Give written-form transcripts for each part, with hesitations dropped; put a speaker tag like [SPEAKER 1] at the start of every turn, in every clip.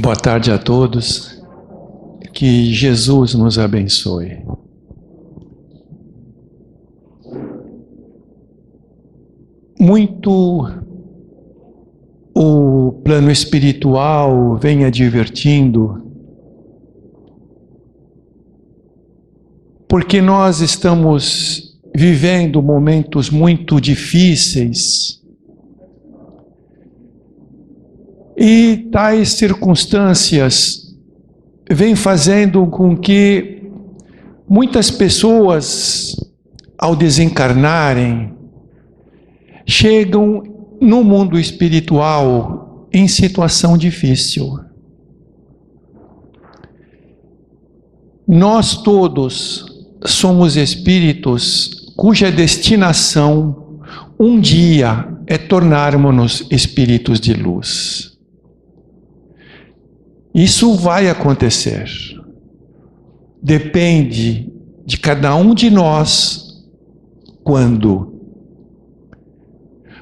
[SPEAKER 1] Boa tarde a todos. Que Jesus nos abençoe. Muito o plano espiritual vem advertindo, porque nós estamos vivendo momentos muito difíceis e tais circunstâncias vêm fazendo com que muitas pessoas, ao desencarnarem, chegam no mundo espiritual em situação difícil. Nós todos somos espíritos cuja destinação um dia é tornarmos-nos espíritos de luz. Isso vai acontecer. Depende de cada um de nós quando.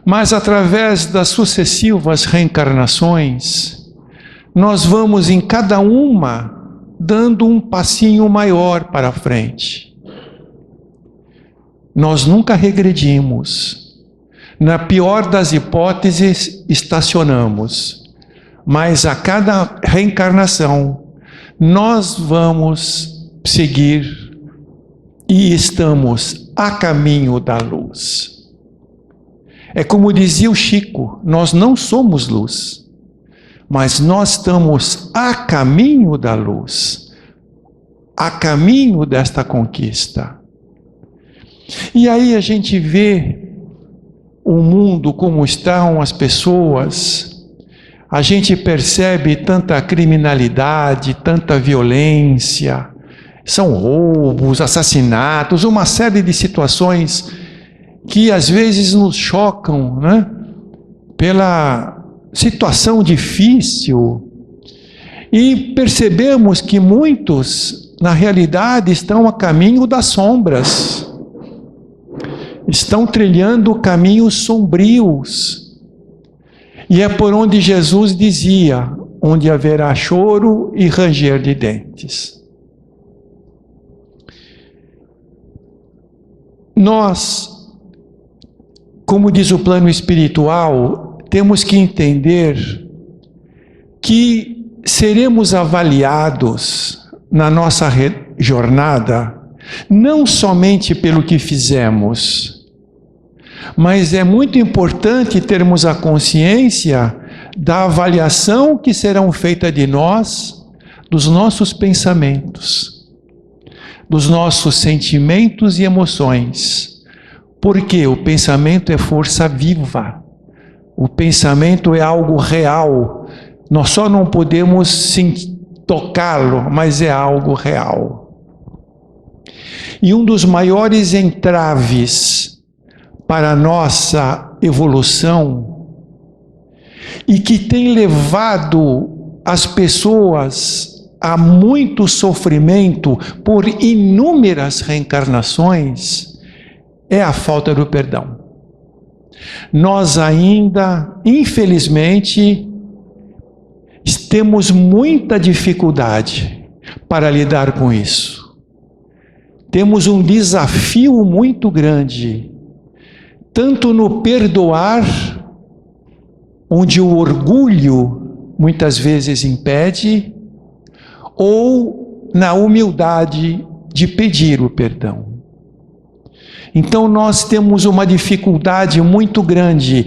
[SPEAKER 1] Mas através das sucessivas reencarnações, nós vamos em cada uma dando um passinho maior para frente. Nós nunca regredimos. Na pior das hipóteses, estacionamos. Mas a cada reencarnação, nós vamos seguir e estamos a caminho da luz. É como dizia o Chico, nós não somos luz, mas nós estamos a caminho da luz, a caminho desta conquista. E aí a gente vê o mundo como estão as pessoas, a gente percebe tanta criminalidade, tanta violência, são roubos, assassinatos, uma série de situações que às vezes nos chocam, né? Pela situação difícil. E percebemos que muitos, na realidade, estão a caminho das sombras. Estão trilhando caminhos sombrios. E é por onde Jesus dizia, onde haverá choro e ranger de dentes. Nós, como diz o plano espiritual, temos que entender que seremos avaliados na nossa jornada, não somente pelo que fizemos, mas é muito importante termos a consciência da avaliação que serão feita de nós, dos nossos pensamentos, dos nossos sentimentos e emoções. Porque o pensamento é força viva, o pensamento é algo real, nós só não podemos tocá-lo, mas é algo real. E um dos maiores entraves para a nossa evolução e que tem levado as pessoas a muito sofrimento por inúmeras reencarnações é a falta do perdão. Nós ainda, infelizmente, temos muita dificuldade para lidar com isso. Temos um desafio muito grande, tanto no perdoar, onde o orgulho muitas vezes impede, ou na humildade de pedir o perdão. Então nós temos uma dificuldade muito grande.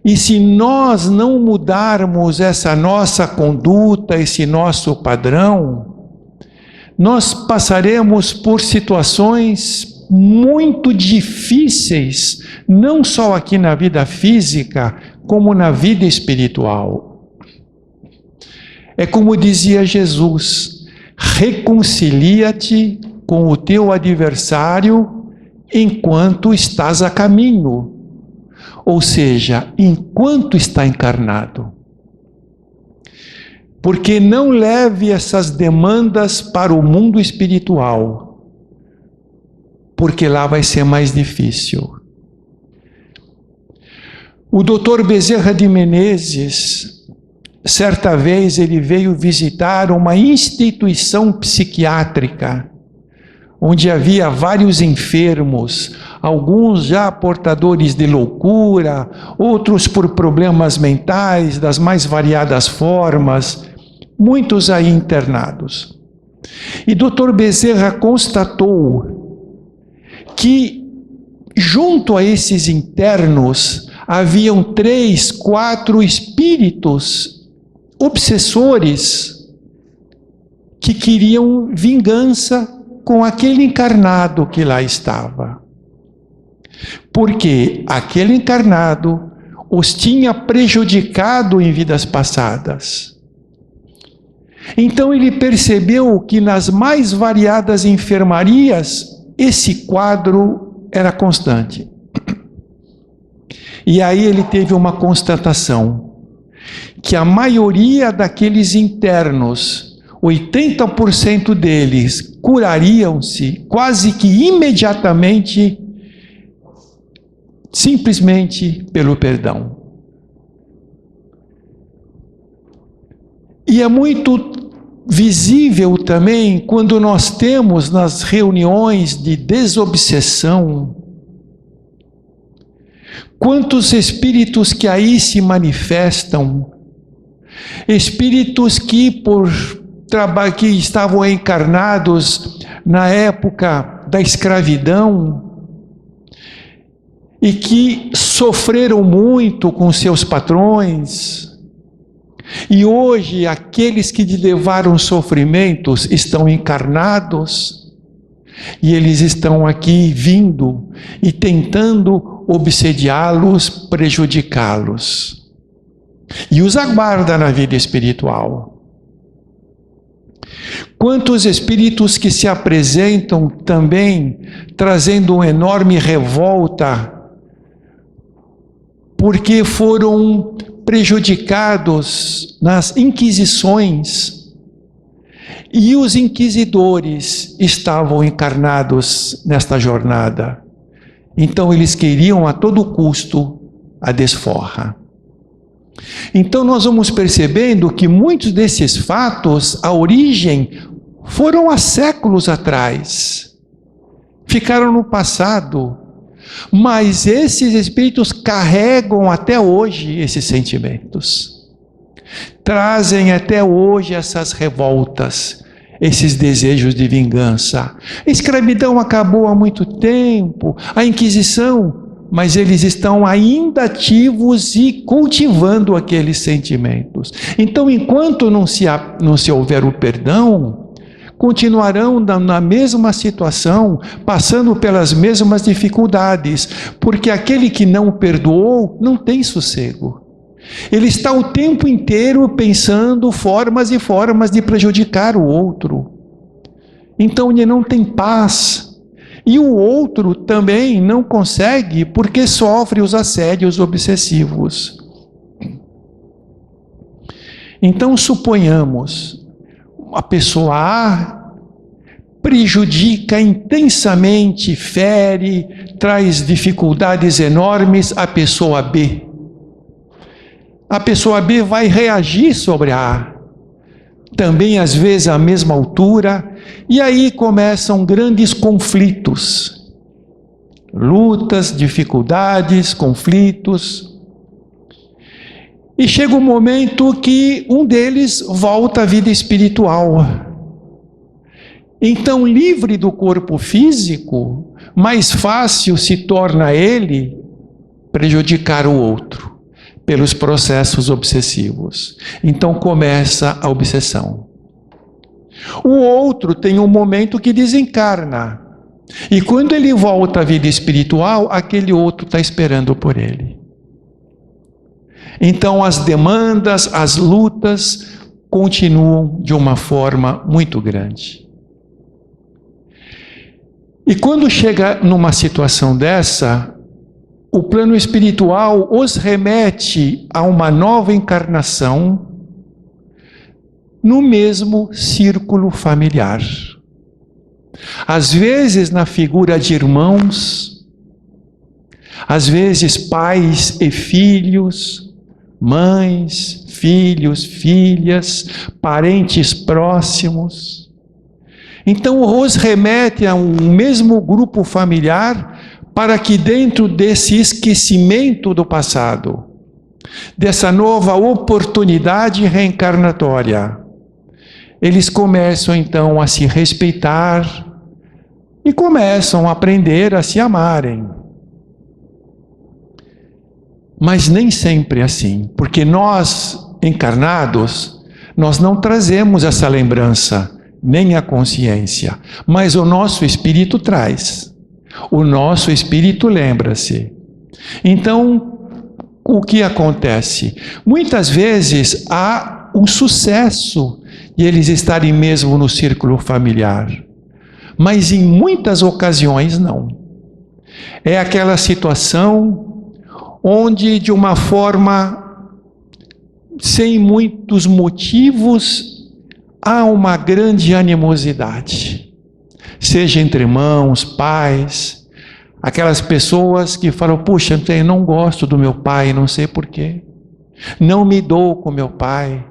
[SPEAKER 1] E se nós não mudarmos essa nossa conduta, esse nosso padrão, nós passaremos por situações muito difíceis, não só aqui na vida física, como na vida espiritual. É como dizia Jesus, reconcilia-te com o teu adversário enquanto estás a caminho, ou seja, enquanto está encarnado. Porque não leve essas demandas para o mundo espiritual, porque lá vai ser mais difícil. O Dr. Bezerra de Menezes certa vez ele veio visitar uma instituição psiquiátrica, onde havia vários enfermos, alguns já portadores de loucura, outros por problemas mentais das mais variadas formas, muitos aí internados. E Dr. Bezerra constatou que, junto a esses internos, haviam 3, 4 espíritos obsessores que queriam vingança com aquele encarnado que lá estava. Porque aquele encarnado os tinha prejudicado em vidas passadas. Então ele percebeu que nas mais variadas enfermarias, esse quadro era constante. E aí ele teve uma constatação, que a maioria daqueles internos, 80% deles, curariam-se quase que imediatamente, simplesmente pelo perdão. E é muito visível também quando nós temos nas reuniões de desobsessão, quantos espíritos que aí se manifestam, espíritos que que estavam encarnados na época da escravidão e que sofreram muito com seus patrões, e hoje aqueles que lhe levaram sofrimentos estão encarnados, e eles estão aqui vindo e tentando obsediá-los, prejudicá-los, e os aguarda na vida espiritual. Quantos espíritos que se apresentam também trazendo uma enorme revolta, porque foram prejudicados nas inquisições, e os inquisidores estavam encarnados nesta jornada. Então eles queriam a todo custo a desforra. Então nós vamos percebendo que muitos desses fatos, a origem, foram há séculos atrás, ficaram no passado, mas esses espíritos carregam até hoje esses sentimentos, trazem até hoje essas revoltas, esses desejos de vingança. A escravidão acabou há muito tempo, a Inquisição, mas eles estão ainda ativos e cultivando aqueles sentimentos. Então, enquanto não se houver o perdão, continuarão na mesma situação, passando pelas mesmas dificuldades, porque aquele que não perdoou não tem sossego. Ele está o tempo inteiro pensando formas e formas de prejudicar o outro. Então ele não tem paz. E o outro também não consegue, porque sofre os assédios obsessivos. Então suponhamos, a pessoa A prejudica intensamente, fere, traz dificuldades enormes à pessoa B. A pessoa B vai reagir sobre a A, também às vezes à mesma altura, e aí começam grandes conflitos, lutas, dificuldades, conflitos, e chega um momento que um deles volta à vida espiritual. Então, livre do corpo físico, mais fácil se torna ele prejudicar o outro, pelos processos obsessivos. Então começa a obsessão. O outro tem um momento que desencarna, e quando ele volta à vida espiritual, aquele outro está esperando por ele. Então as demandas, as lutas continuam de uma forma muito grande. E quando chega numa situação dessa, o plano espiritual os remete a uma nova encarnação no mesmo círculo familiar. Às vezes na figura de irmãos, às vezes pais e filhos, mães, filhos, filhas, parentes próximos. Então os remete a um mesmo grupo familiar para que dentro desse esquecimento do passado, dessa nova oportunidade reencarnatória, eles começam então a se respeitar e começam a aprender a se amarem. Mas nem sempre é assim, porque nós, encarnados, nós não trazemos essa lembrança, nem a consciência, mas o nosso espírito traz. O nosso espírito lembra-se. Então, o que acontece? Muitas vezes há um sucesso de eles estarem mesmo no círculo familiar, mas em muitas ocasiões não. É aquela situação onde, de uma forma sem muitos motivos, há uma grande animosidade, seja entre irmãos, pais, aquelas pessoas que falam: puxa, eu não gosto do meu pai, não sei porquê, não me dou com meu pai,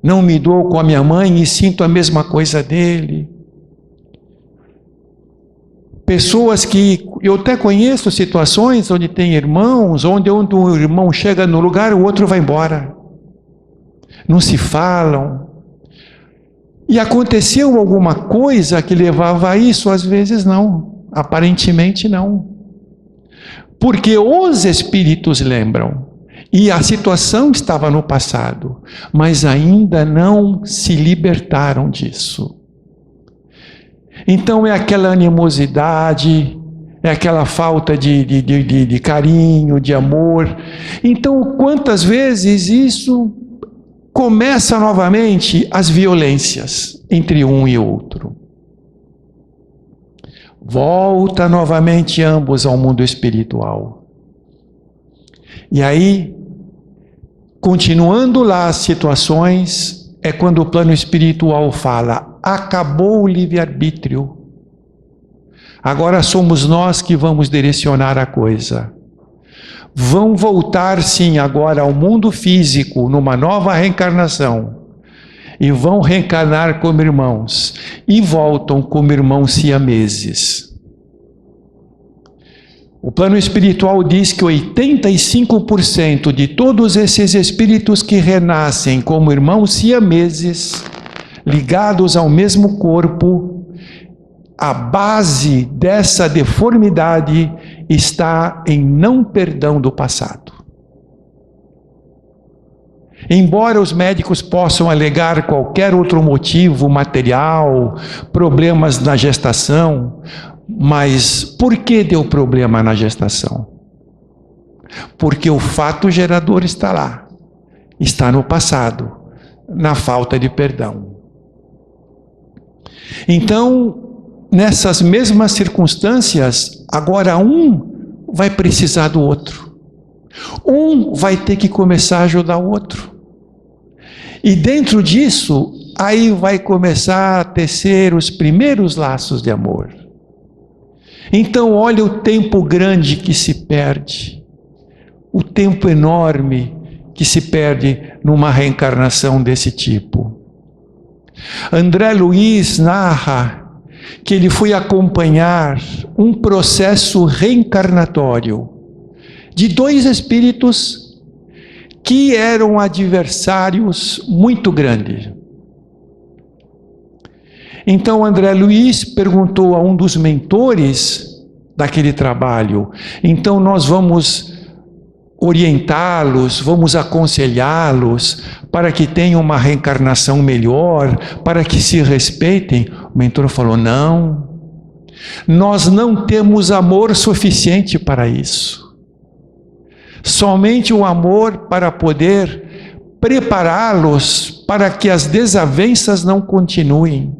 [SPEAKER 1] não me dou com a minha mãe e sinto a mesma coisa dele. Pessoas que, eu até conheço situações onde tem irmãos, onde um irmão chega no lugar, o outro vai embora. Não se falam. E aconteceu alguma coisa que levava a isso? Às vezes não. Aparentemente não. Porque os espíritos lembram. E a situação estava no passado, mas ainda não se libertaram disso. Então é aquela animosidade, é aquela falta de carinho, de amor. Então, quantas vezes isso começa novamente as violências entre um e outro? Volta novamente ambos ao mundo espiritual. E aí, continuando lá as situações, é quando o plano espiritual fala: acabou o livre-arbítrio. Agora somos nós que vamos direcionar a coisa. Vão voltar sim agora ao mundo físico, numa nova reencarnação. E vão reencarnar como irmãos. E voltam como irmãos siameses. O plano espiritual diz que 85% de todos esses espíritos que renascem como irmãos siameses, ligados ao mesmo corpo, a base dessa deformidade está em não perdão do passado. Embora os médicos possam alegar qualquer outro motivo material, problemas na gestação, mas por que deu problema na gestação? Porque o fato gerador está lá, está no passado, na falta de perdão. Então, nessas mesmas circunstâncias, agora um vai precisar do outro. Um vai ter que começar a ajudar o outro. E dentro disso, aí vai começar a tecer os primeiros laços de amor. Então, olha o tempo grande que se perde. O tempo enorme que se perde numa reencarnação desse tipo. André Luiz narra que ele foi acompanhar um processo reencarnatório de dois espíritos que eram adversários muito grandes. Então André Luiz perguntou a um dos mentores daquele trabalho: então nós vamos orientá-los, vamos aconselhá-los para que tenham uma reencarnação melhor, para que se respeitem? O mentor falou: não, nós não temos amor suficiente para isso. Somente o amor para poder prepará-los para que as desavenças não continuem.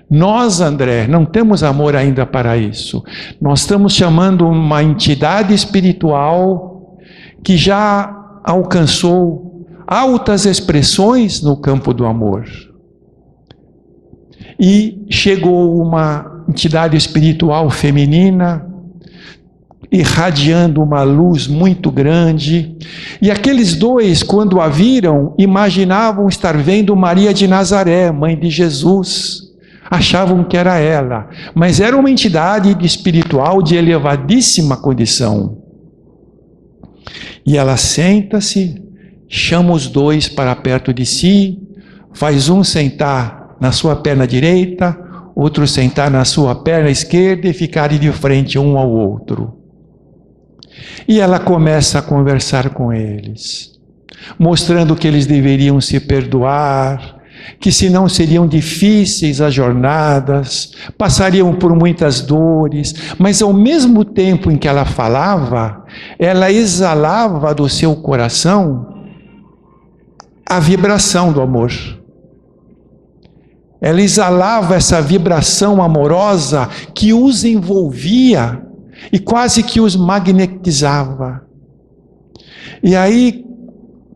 [SPEAKER 1] Nós, André, não temos amor ainda para isso. Nós estamos chamando uma entidade espiritual que já alcançou altas expressões no campo do amor. E chegou uma entidade espiritual feminina, irradiando uma luz muito grande. E aqueles dois, quando a viram, imaginavam estar vendo Maria de Nazaré, mãe de Jesus. Achavam que era ela, mas era uma entidade espiritual de elevadíssima condição. E ela senta-se, chama os dois para perto de si, faz um sentar na sua perna direita, outro sentar na sua perna esquerda e ficarem de frente um ao outro. E ela começa a conversar com eles, mostrando que eles deveriam se perdoar, que senão seriam difíceis as jornadas, passariam por muitas dores, mas ao mesmo tempo em que ela falava, ela exalava do seu coração a vibração do amor. Ela exalava essa vibração amorosa que os envolvia e quase que os magnetizava. E aí,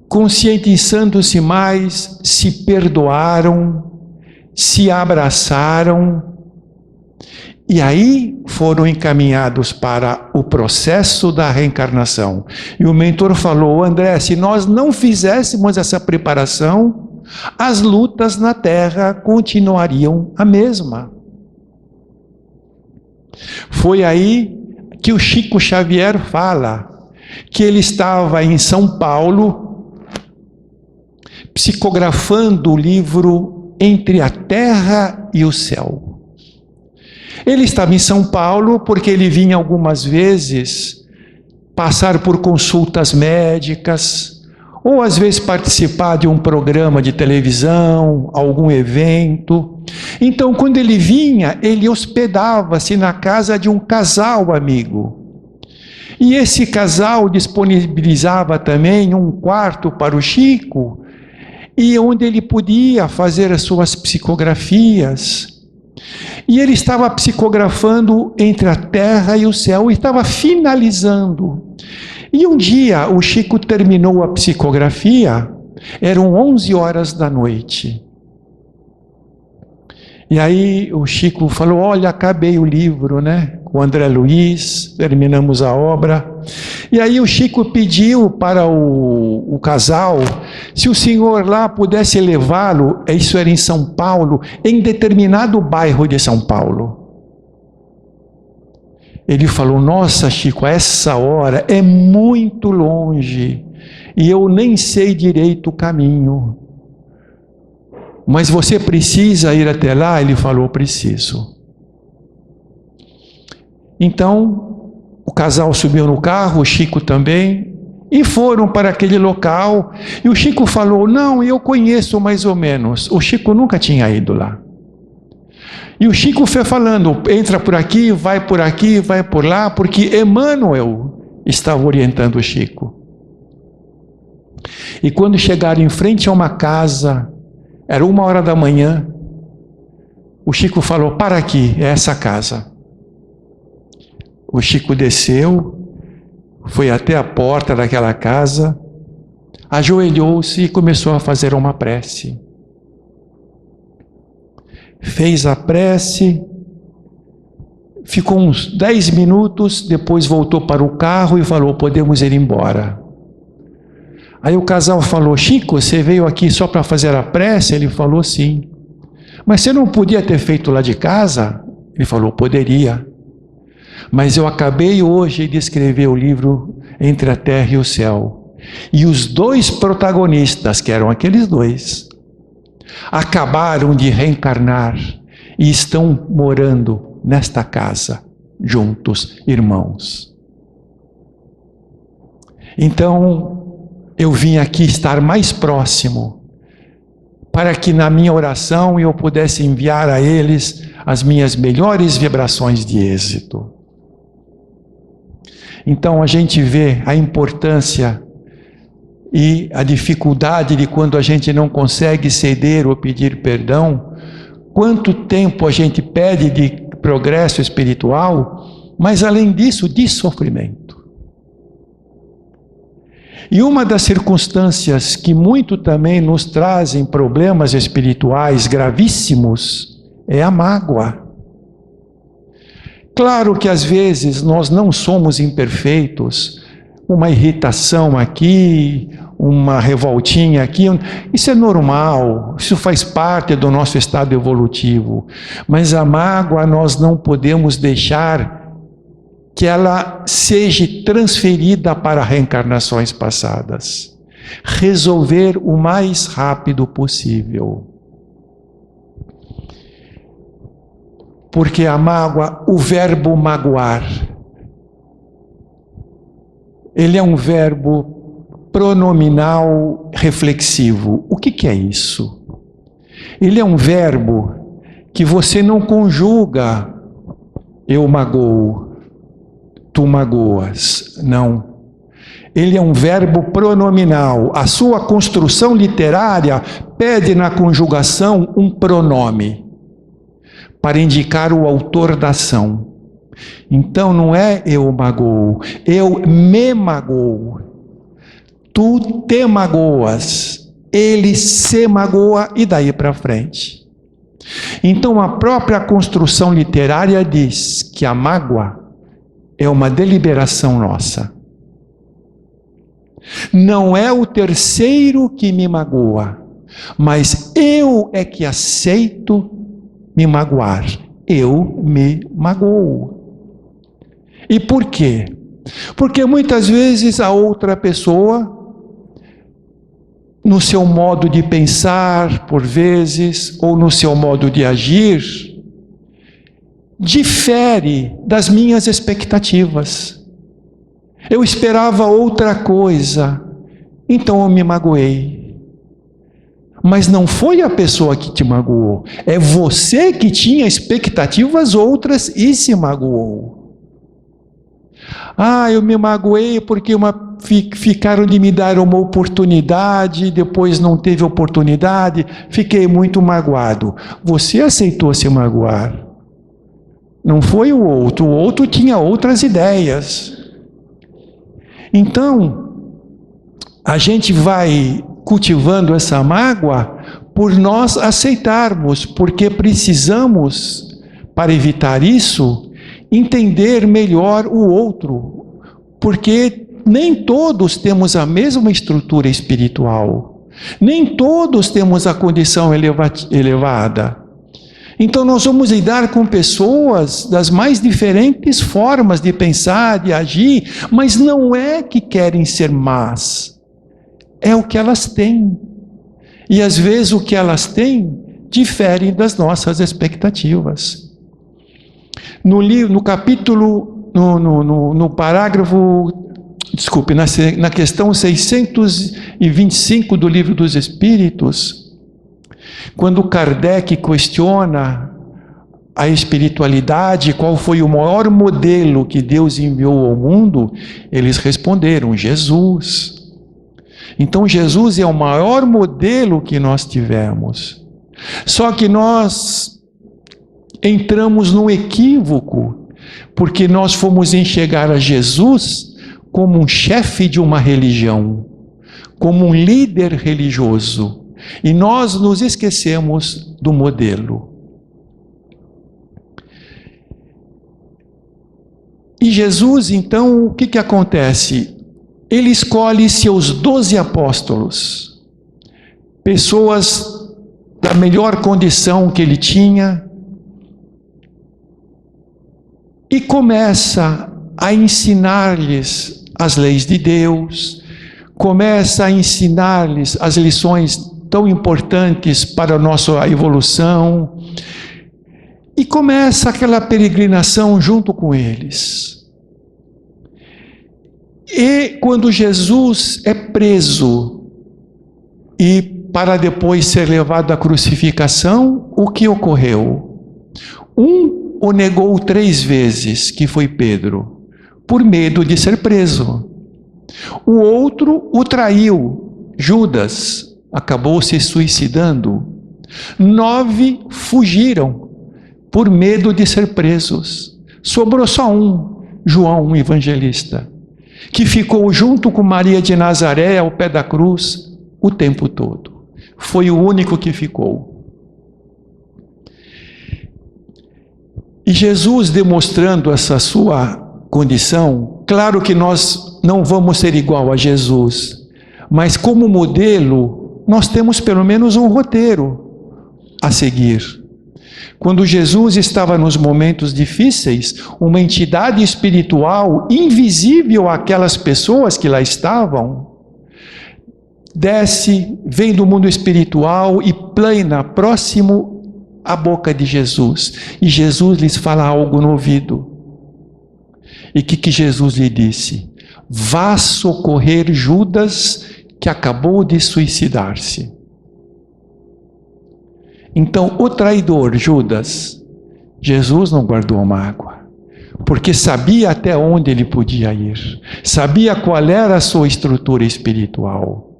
[SPEAKER 1] conscientizando-se mais, se perdoaram, se abraçaram, e aí foram encaminhados para o processo da reencarnação. E o mentor falou: André, se nós não fizéssemos essa preparação, as lutas na Terra continuariam a mesma. Foi aí que o Chico Xavier fala que ele estava em São Paulo, psicografando o livro Entre a Terra e o Céu. Ele estava em São Paulo porque ele vinha algumas vezes passar por consultas médicas, ou às vezes participar de um programa de televisão, algum evento. Então, quando ele vinha, ele hospedava-se na casa de um casal amigo. E esse casal disponibilizava também um quarto para o Chico, e onde ele podia fazer as suas psicografias. E ele estava psicografando Entre a Terra e o Céu, e estava finalizando. E um dia o Chico terminou a psicografia, eram 11 horas da noite. E aí o Chico falou: olha, acabei o livro, né? Com o André Luiz, terminamos a obra. E aí o Chico pediu para o casal, se o senhor lá pudesse levá-lo, isso era em São Paulo, em determinado bairro de São Paulo. Ele falou: nossa, Chico, a essa hora é muito longe, e eu nem sei direito o caminho. Mas você precisa ir até lá? Ele falou: preciso. Então, o casal subiu no carro, o Chico também, e foram para aquele local. E o Chico falou: não, eu conheço mais ou menos. O Chico nunca tinha ido lá. E o Chico foi falando: entra por aqui, vai por lá, porque Emmanuel estava orientando o Chico. E quando chegaram em frente a uma casa, era 1h da manhã, o Chico falou: para aqui, é essa casa. O Chico desceu, foi até a porta daquela casa, ajoelhou-se e começou a fazer uma prece. Fez a prece, ficou uns 10 minutos, depois voltou para o carro e falou: podemos ir embora. Aí o casal falou: Chico, você veio aqui só para fazer a prece? Ele falou: sim. Mas você não podia ter feito lá de casa? Ele falou: poderia. Mas eu acabei hoje de escrever o livro Entre a Terra e o Céu. E os dois protagonistas, que eram aqueles dois, acabaram de reencarnar e estão morando nesta casa, juntos, irmãos. Então, eu vim aqui estar mais próximo, para que na minha oração eu pudesse enviar a eles as minhas melhores vibrações de êxito. Então a gente vê a importância e a dificuldade de quando a gente não consegue ceder ou pedir perdão, quanto tempo a gente pede de progresso espiritual, mas além disso, de sofrimento. E uma das circunstâncias que muito também nos trazem problemas espirituais gravíssimos é a mágoa. Claro que às vezes nós não somos imperfeitos, uma irritação aqui, uma revoltinha aqui, isso é normal, isso faz parte do nosso estado evolutivo. Mas a mágoa nós não podemos deixar que ela seja transferida para reencarnações passadas. Resolver o mais rápido possível. Porque a mágoa, o verbo magoar, ele é um verbo pronominal reflexivo. O que é isso? Ele é um verbo que você não conjuga eu magoo, tu magoas. Não. Ele é um verbo pronominal. A sua construção literária pede na conjugação um pronome para indicar o autor da ação. Então não é eu magoo, eu me magoo. Tu te magoas, ele se magoa e daí para frente. Então a própria construção literária diz que a mágoa é uma deliberação nossa. Não é o terceiro que me magoa, mas eu é que aceito me magoar. Eu me magoo. E por quê? Porque muitas vezes a outra pessoa, no seu modo de pensar, por vezes, ou no seu modo de agir, difere das minhas expectativas. Eu esperava outra coisa, então eu me magoei. Mas não foi a pessoa que te magoou, é você que tinha expectativas outras e se magoou. Eu me magoei porque ficaram de me dar uma oportunidade, depois não teve oportunidade, fiquei muito magoado. Você aceitou se magoar. Não foi o outro tinha outras ideias. Então, a gente vai cultivando essa mágoa por nós aceitarmos, porque precisamos, para evitar isso, entender melhor o outro, porque nem todos temos a mesma estrutura espiritual, nem todos temos a condição elevada. Então nós vamos lidar com pessoas das mais diferentes formas de pensar, de agir, mas não é que querem ser más, é o que elas têm. E às vezes o que elas têm difere das nossas expectativas. No capítulo, no parágrafo, desculpe, na questão 625 do Livro dos Espíritos, quando Kardec questiona a espiritualidade, qual foi o maior modelo que Deus enviou ao mundo, eles responderam: Jesus. Então Jesus é o maior modelo que nós tivemos. Só que nós entramos num equívoco, porque nós fomos enxergar a Jesus como um chefe de uma religião, como um líder religioso. E nós nos esquecemos do modelo. E Jesus, então, o que acontece? Ele escolhe seus 12 apóstolos, pessoas da melhor condição que ele tinha, e começa a ensinar-lhes as leis de Deus, começa a ensinar-lhes as lições tão importantes para a nossa evolução, e começa aquela peregrinação junto com eles. E quando Jesus é preso, e para depois ser levado à crucificação, o que ocorreu? Um o negou 3 vezes, que foi Pedro, por medo de ser preso. O outro o traiu, Judas, acabou se suicidando. 9 fugiram por medo de ser presos. Sobrou só um, João, um evangelista, que ficou junto com Maria de Nazaré ao pé da cruz o tempo todo. Foi o único que ficou. E Jesus, demonstrando essa sua condição, claro que nós não vamos ser igual a Jesus, mas como modelo, nós temos pelo menos um roteiro a seguir. Quando Jesus estava nos momentos difíceis, uma entidade espiritual invisível àquelas pessoas que lá estavam, desce, vem do mundo espiritual e plana próximo à boca de Jesus. E Jesus lhes fala algo no ouvido. E o que Jesus lhe disse? Vá socorrer Judas, que acabou de suicidar-se. Então, o traidor, Judas, Jesus não guardou mágoa, porque sabia até onde ele podia ir, sabia qual era a sua estrutura espiritual.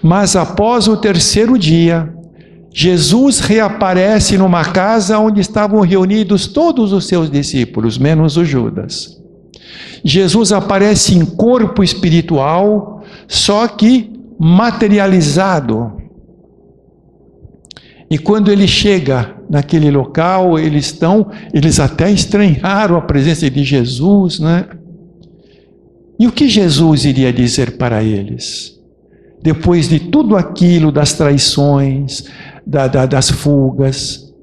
[SPEAKER 1] Mas após o terceiro dia, Jesus reaparece numa casa onde estavam reunidos todos os seus discípulos, menos o Judas. Jesus aparece em corpo espiritual, só que materializado. E quando ele chega naquele local, eles até estranharam a presença de Jesus, né? E o que Jesus iria dizer para eles? Depois de tudo aquilo, das traições, das fugas.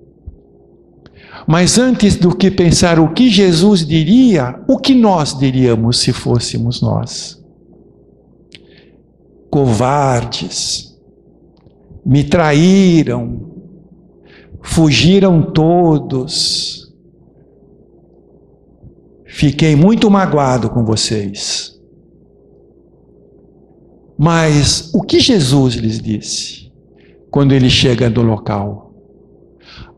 [SPEAKER 1] Mas antes do que pensar o que Jesus diria, o que nós diríamos se fôssemos nós? Covardes, me traíram, fugiram todos, fiquei muito magoado com vocês. Mas o que Jesus lhes disse quando ele chega no local?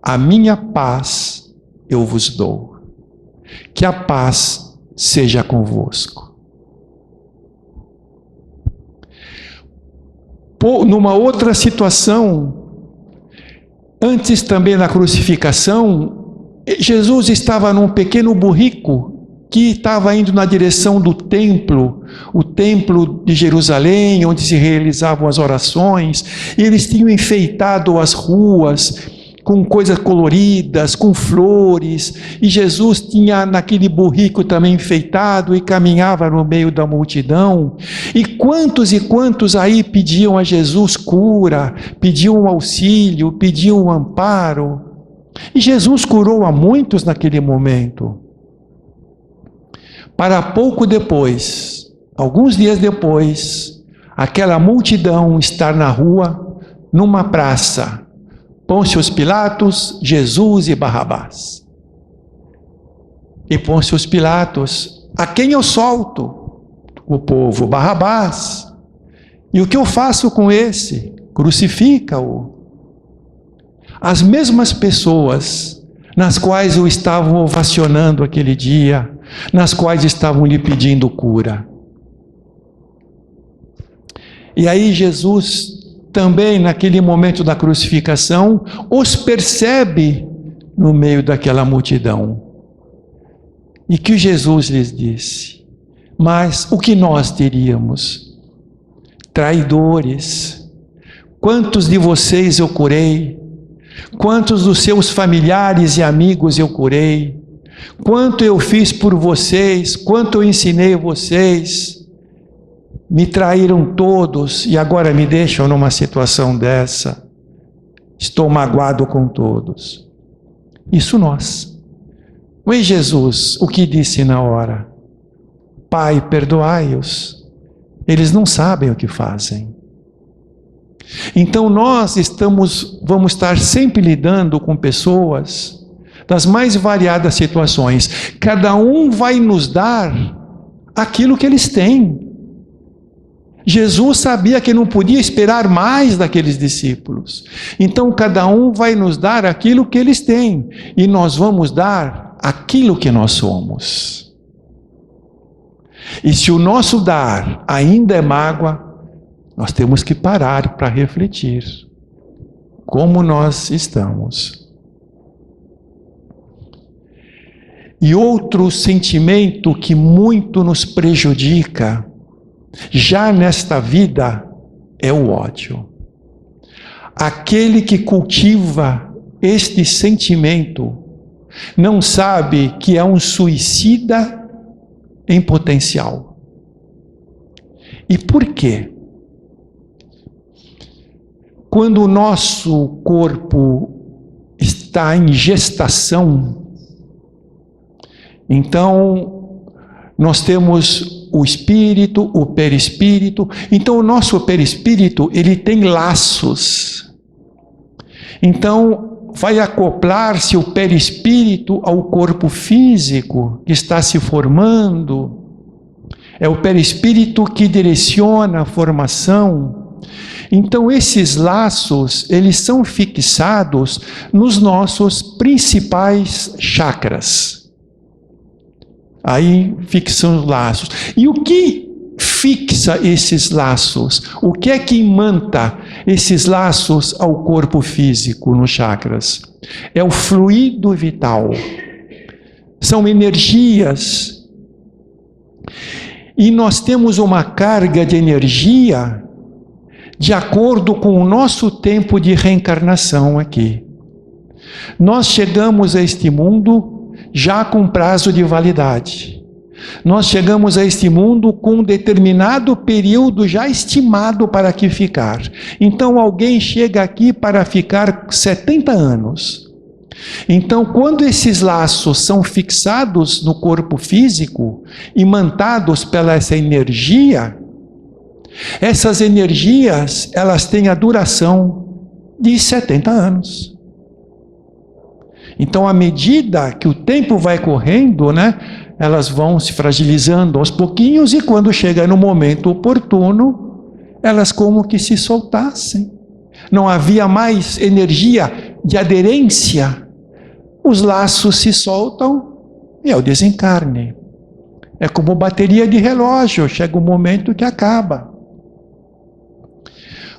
[SPEAKER 1] A minha paz eu vos dou, que a paz seja convosco. Numa outra situação, antes também da crucificação, Jesus estava num pequeno burrico que estava indo na direção do templo, o templo de Jerusalém, onde se realizavam as orações, e eles tinham enfeitado as ruas com coisas coloridas, com flores, e Jesus tinha naquele burrico também enfeitado e caminhava no meio da multidão, e quantos aí pediam a Jesus cura, pediam auxílio, pediam amparo, e Jesus curou a muitos naquele momento. Para pouco depois, alguns dias depois, aquela multidão estar na rua, numa praça, Pôncio Pilatos, Jesus e Barrabás. E Pôncio Pilatos, a quem eu solto? O povo, Barrabás. E o que eu faço com esse? Crucifica-o. As mesmas pessoas nas quais o estavam ovacionando aquele dia, nas quais estavam lhe pedindo cura. E aí Jesus também naquele momento da crucificação, os percebe no meio daquela multidão. E que Jesus lhes disse? Mas o que nós diríamos? Traidores, quantos de vocês eu curei? Quantos dos seus familiares e amigos eu curei? Quanto eu fiz por vocês? Quanto eu ensinei vocês? Me traíram todos e agora me deixam numa situação dessa. Estou magoado com todos. Isso nós. Mas Jesus, o que disse na hora? Pai, perdoai-os. Eles não sabem o que fazem. Então nós vamos estar sempre lidando com pessoas das mais variadas situações. Cada um vai nos dar aquilo que eles têm. Jesus sabia que não podia esperar mais daqueles discípulos. Então cada um vai nos dar aquilo que eles têm. E nós vamos dar aquilo que nós somos. E se o nosso dar ainda é mágoa, nós temos que parar para refletir. Como nós estamos. E outro sentimento que muito nos prejudica, já nesta vida, é o ódio. Aquele que cultiva este sentimento não sabe que é um suicida em potencial. E por quê? Quando o nosso corpo está em gestação, então nós temos o espírito, o perispírito. Então o nosso perispírito, ele tem laços. Então vai acoplar-se o perispírito ao corpo físico que está se formando. É o perispírito que direciona a formação. Então esses laços, eles são fixados nos nossos principais chakras. Aí fixam os laços. E o que fixa esses laços? O que é que imanta esses laços ao corpo físico nos chakras? É o fluido vital. São energias. E nós temos uma carga de energia de acordo com o nosso tempo de reencarnação aqui. Nós chegamos a este mundo já com prazo de validade. Nós chegamos a este mundo com um determinado período já estimado para aqui ficar. Então alguém chega aqui para ficar 70 anos. Então, quando esses laços são fixados no corpo físico, imantados pela essa energia, essas energias, elas têm a duração de 70 anos. Então, à medida que o tempo vai correndo, né, elas vão se fragilizando aos pouquinhos, e quando chega no momento oportuno, elas como que se soltassem. Não havia mais energia de aderência. Os laços se soltam e é o desencarne. É como bateria de relógio, chega um momento que acaba.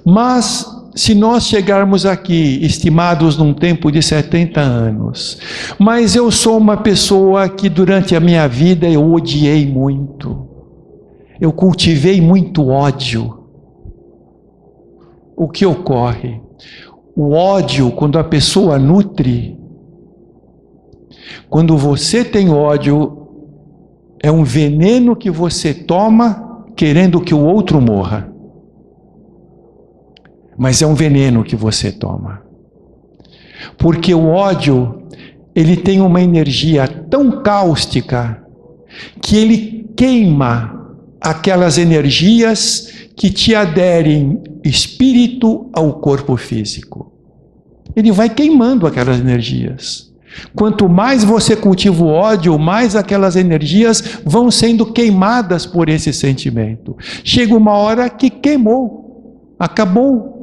[SPEAKER 1] Mas, se nós chegarmos aqui, estimados num tempo de 70 anos, mas eu sou uma pessoa que durante a minha vida eu odiei muito, eu cultivei muito ódio. O que ocorre? O ódio, quando a pessoa nutre, quando você tem ódio, é um veneno que você toma querendo que o outro morra. Mas é um veneno que você toma. Porque o ódio, ele tem uma energia tão cáustica que ele queima aquelas energias que te aderem espírito ao corpo físico. Ele vai queimando aquelas energias. Quanto mais você cultiva o ódio, mais aquelas energias vão sendo queimadas por esse sentimento. Chega uma hora que queimou, acabou.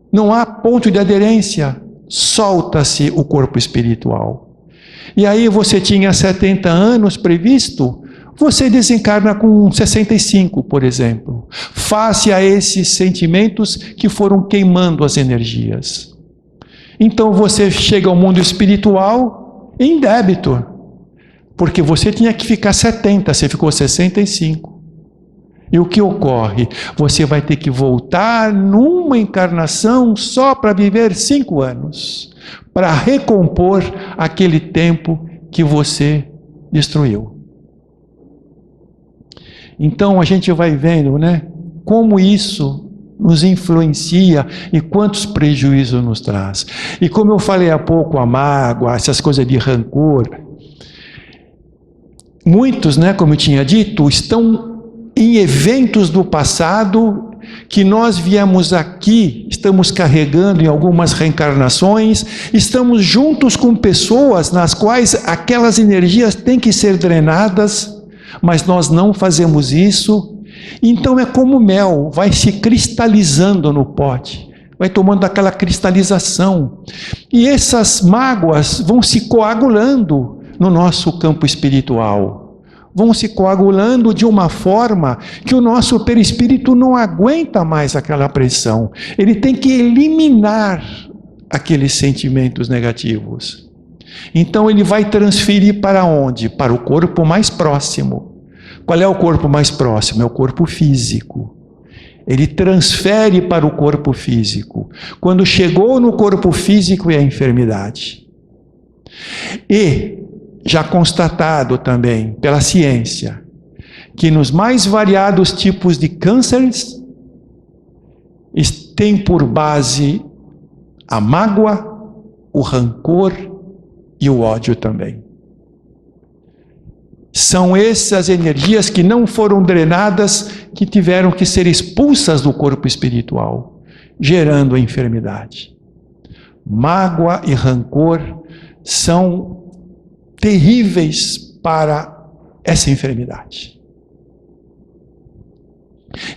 [SPEAKER 1] Não há ponto de aderência, solta-se o corpo espiritual. E aí você tinha 70 anos previsto, você desencarna com 65, por exemplo, face a esses sentimentos que foram queimando as energias. Então você chega ao mundo espiritual em débito, porque você tinha que ficar 70, você ficou 65. E o que ocorre? Você vai ter que voltar numa encarnação só para viver 5 anos, para recompor aquele tempo que você destruiu. Então a gente vai vendo, né, como isso nos influencia e quantos prejuízos nos traz. E como eu falei há pouco, a mágoa, essas coisas de rancor, muitos, né, como eu tinha dito, estão em eventos do passado que nós viemos aqui, estamos carregando em algumas reencarnações, estamos juntos com pessoas nas quais aquelas energias têm que ser drenadas, mas nós não fazemos isso. Então é como mel, vai se cristalizando no pote, vai tomando aquela cristalização, e essas mágoas vão se coagulando no nosso campo espiritual. Vão se coagulando de uma forma que o nosso perispírito não aguenta mais aquela pressão. Ele tem que eliminar aqueles sentimentos negativos. Então ele vai transferir para onde? Para o corpo mais próximo. Qual é o corpo mais próximo? É o corpo físico. Ele transfere para o corpo físico. Quando chegou no corpo físico é a enfermidade. E já constatado também pela ciência que nos mais variados tipos de cânceres tem por base a mágoa, o rancor e o ódio também. São essas energias que não foram drenadas que tiveram que ser expulsas do corpo espiritual, gerando a enfermidade. Mágoa e rancor são terríveis para essa enfermidade.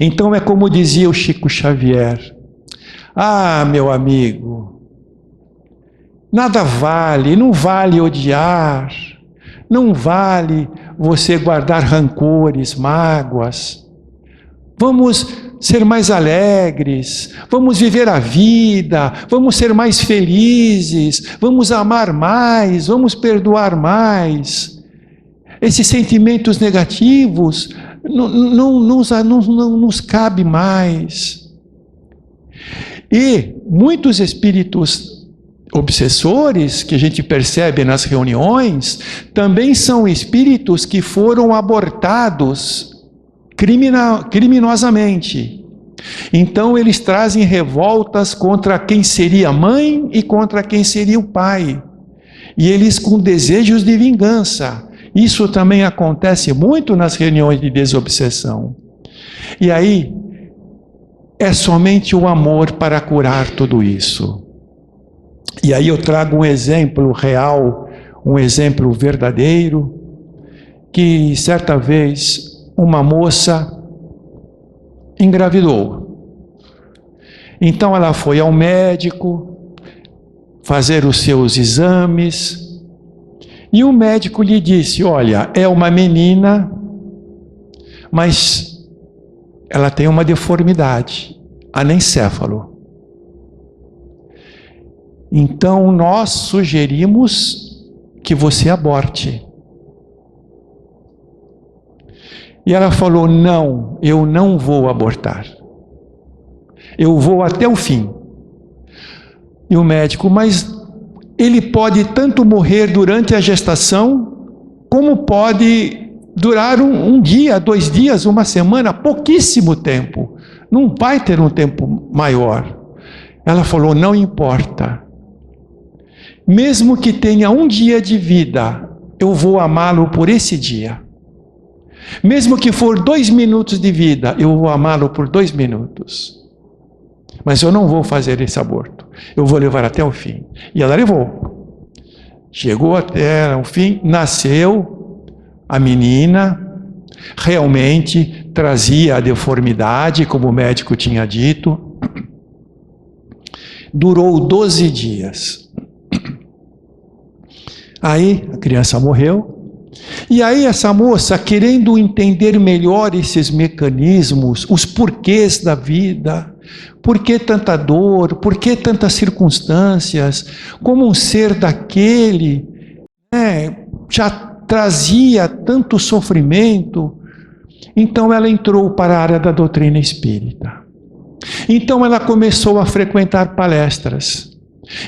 [SPEAKER 1] Então é como dizia o Chico Xavier: ah, meu amigo, nada vale, não vale odiar, não vale você guardar rancores, mágoas. Vamos ser mais alegres, vamos viver a vida, vamos ser mais felizes, vamos amar mais, vamos perdoar mais. Esses sentimentos negativos não nos cabe mais. E muitos espíritos obsessores que a gente percebe nas reuniões também são espíritos que foram abortados criminosamente. Então eles trazem revoltas contra quem seria a mãe e contra quem seria o pai. E eles com desejos de vingança. Isso também acontece muito nas reuniões de desobsessão. E aí, é somente o amor para curar tudo isso. E aí eu trago um exemplo real, um exemplo verdadeiro, que certa vez uma moça engravidou. Então ela foi ao médico fazer os seus exames, e o médico lhe disse: olha, é uma menina, mas ela tem uma deformidade, anencéfalo. Então nós sugerimos que você aborte. E ela falou: não, eu não vou abortar. Eu vou até o fim. E o médico: mas ele pode tanto morrer durante a gestação, como pode durar um dia, 2 dias, uma semana, pouquíssimo tempo. Não vai ter um tempo maior. Ela falou: não importa. Mesmo que tenha 1 dia de vida, eu vou amá-lo por esse dia. Mesmo que for 2 minutos de vida, eu vou amá-lo por 2 minutos. Mas eu não vou fazer esse aborto. Eu vou levar até o fim. E ela levou. Chegou até o fim, nasceu a menina, realmente trazia a deformidade, como o médico tinha dito. Durou 12 dias. Aí a criança morreu. E aí essa moça, querendo entender melhor esses mecanismos, os porquês da vida, por que tanta dor, por que tantas circunstâncias, como um ser daquele já trazia tanto sofrimento, então ela entrou para a área da doutrina espírita. Então ela começou a frequentar palestras.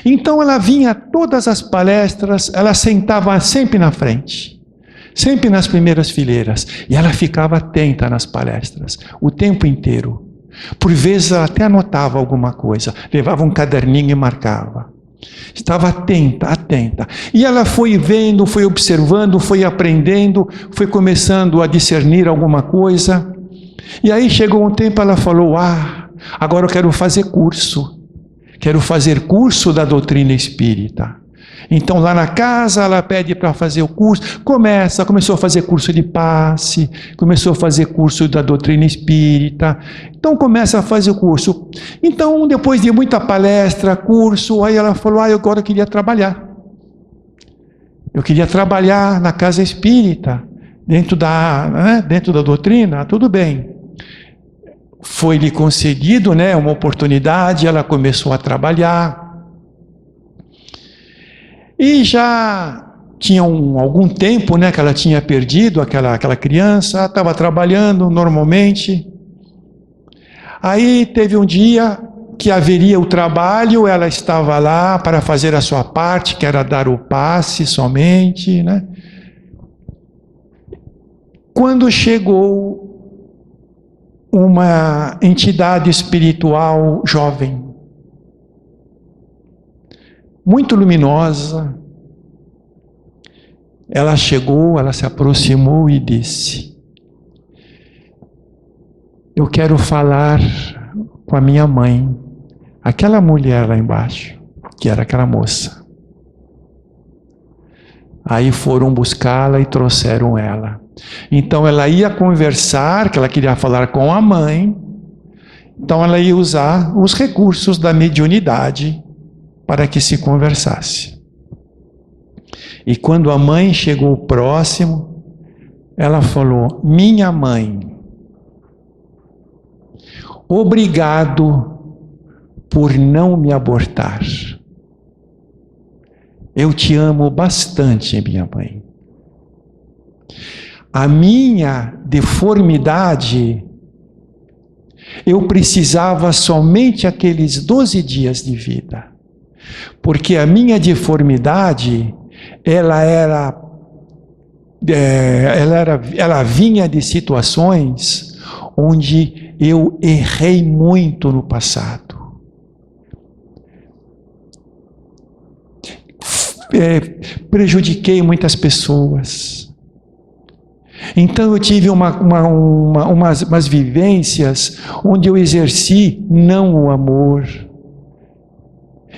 [SPEAKER 1] Então ela vinha a todas as palestras, ela sentava sempre na frente. Sempre nas primeiras fileiras, e ela ficava atenta nas palestras, o tempo inteiro. Por vezes ela até anotava alguma coisa, levava um caderninho e marcava. Estava atenta, atenta. E ela foi vendo, foi observando, foi aprendendo, foi começando a discernir alguma coisa. E aí chegou um tempo, ela falou: agora eu quero fazer curso. Quero fazer curso da doutrina espírita. Então lá na casa ela pede para fazer o curso, começou a fazer curso de passe, começou a fazer curso da doutrina espírita, então começa a fazer o curso. Então depois de muita palestra, curso, aí ela falou: agora eu queria trabalhar. Eu queria trabalhar na casa espírita, dentro da doutrina, tudo bem. Foi-lhe concedido uma oportunidade, ela começou a trabalhar. E já tinha algum tempo que ela tinha perdido aquela criança, estava trabalhando normalmente. Aí teve um dia que haveria o trabalho, ela estava lá para fazer a sua parte, que era dar o passe somente, né? Quando chegou uma entidade espiritual jovem, muito luminosa, ela chegou, ela se aproximou e disse: eu quero falar com a minha mãe, aquela mulher lá embaixo, que era aquela moça. Aí foram buscá-la e trouxeram ela. Então ela ia conversar, que ela queria falar com a mãe, então ela ia usar os recursos da mediunidade para que se conversasse. E quando a mãe chegou próximo, ela falou: minha mãe, obrigado por não me abortar. Eu te amo bastante, minha mãe. A minha deformidade, eu precisava somente aqueles 12 dias de vida. Porque a minha deformidade, ela vinha de situações onde eu errei muito no passado. Prejudiquei muitas pessoas. Então eu tive umas vivências onde eu exerci não o amor.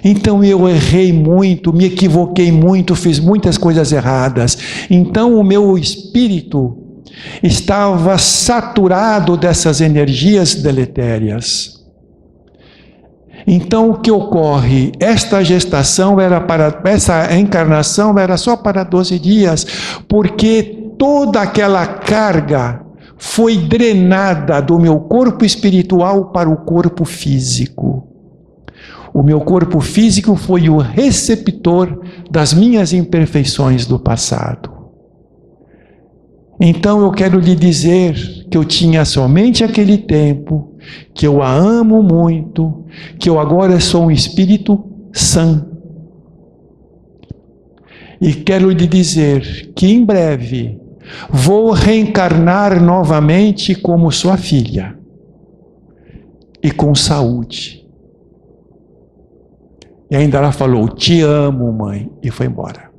[SPEAKER 1] Então eu errei muito, me equivoquei muito, fiz muitas coisas erradas. Então o meu espírito estava saturado dessas energias deletérias. Então o que ocorre? Esta encarnação era só para 12 dias, porque toda aquela carga foi drenada do meu corpo espiritual para o corpo físico. O meu corpo físico foi o receptor das minhas imperfeições do passado. Então eu quero lhe dizer que eu tinha somente aquele tempo, que eu a amo muito, que eu agora sou um espírito sã. E quero lhe dizer que em breve vou reencarnar novamente como sua filha e com saúde. E ainda ela falou: te amo, mãe, e foi embora.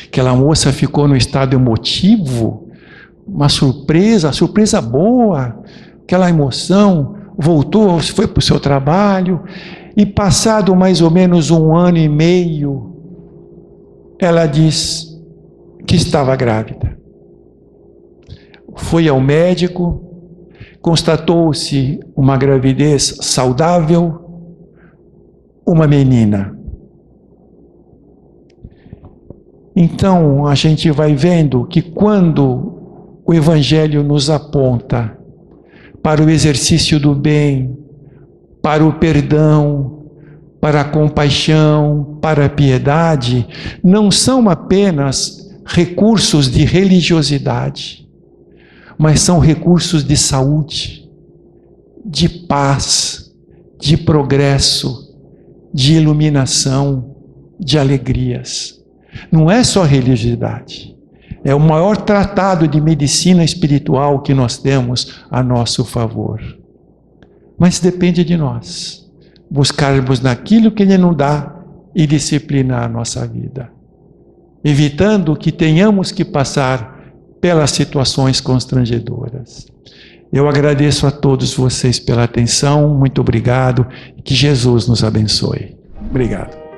[SPEAKER 1] Aquela moça ficou no estado emotivo, uma surpresa boa, aquela emoção, voltou, foi para o seu trabalho, e passado mais ou menos 1 ano e meio, ela diz que estava grávida. Foi ao médico, constatou-se uma gravidez saudável, uma menina. Então a gente vai vendo que quando o Evangelho nos aponta para o exercício do bem, para o perdão, para a compaixão, para a piedade, não são apenas recursos de religiosidade, mas são recursos de saúde, de paz, de progresso, de iluminação, de alegrias. Não é só religiosidade, é o maior tratado de medicina espiritual que nós temos a nosso favor. Mas depende de nós buscarmos naquilo que Ele nos dá e disciplinar a nossa vida, evitando que tenhamos que passar pelas situações constrangedoras. Eu agradeço a todos vocês pela atenção, muito obrigado, e que Jesus nos abençoe. Obrigado.